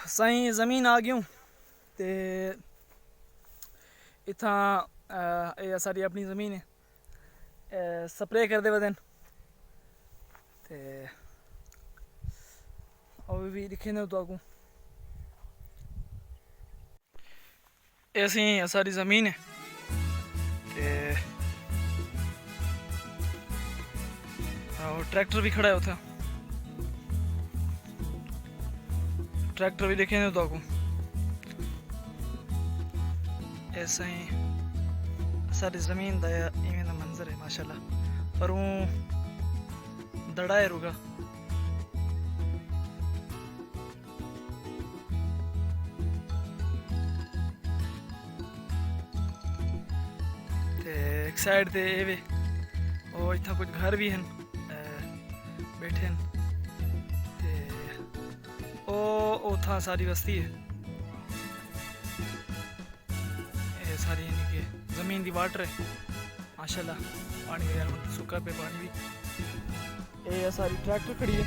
साईं ज़मीन आ गयूं ते इत्थां एह् सारी अपनी ज़मीन है। स्प्रे करदे वदन ते ओह् भी दिक्खे ने तो अगूं एह् सारी ज़मीन है ते ट्रैक्टर भी खड़ा है उत्थें। ट्रैक्टर भी दिखे ने तो अगूं ऐसा ही सारी ज़मीन दा इवें दा मंजर है माशाल्लाह। पर वो दड़ा है रुगा ते एक साइड ते एवे और इतना कुछ घर भी हैं बैठे हैं ते ओ उथा सारी बस्ती है। ये सारी यानी कि ज़मीन दी वाटर है माशाल्लाह। पानी वगैरह सुक्का पे पानी भी ये सारी ट्रैक्टर खड़ी है।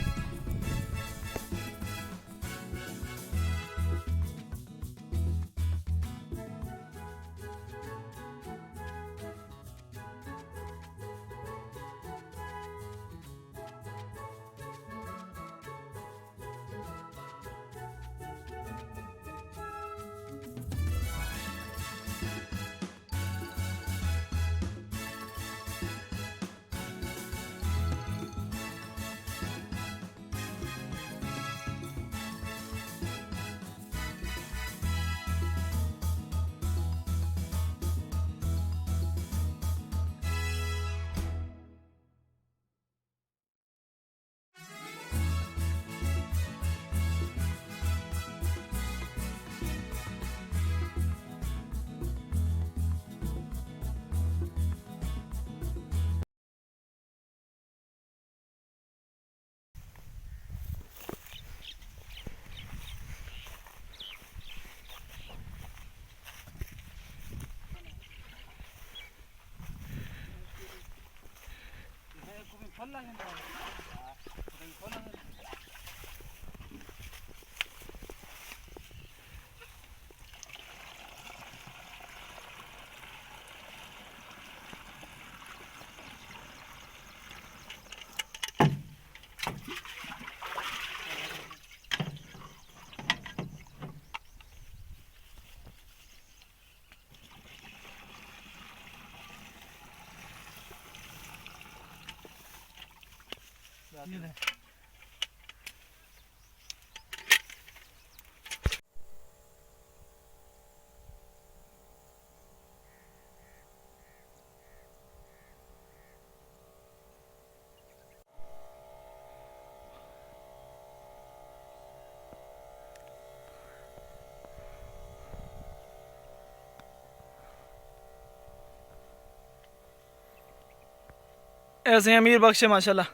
ऐसे अमीर बख्श है माशाल्लाह।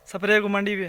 स्प्रे को मंडी पे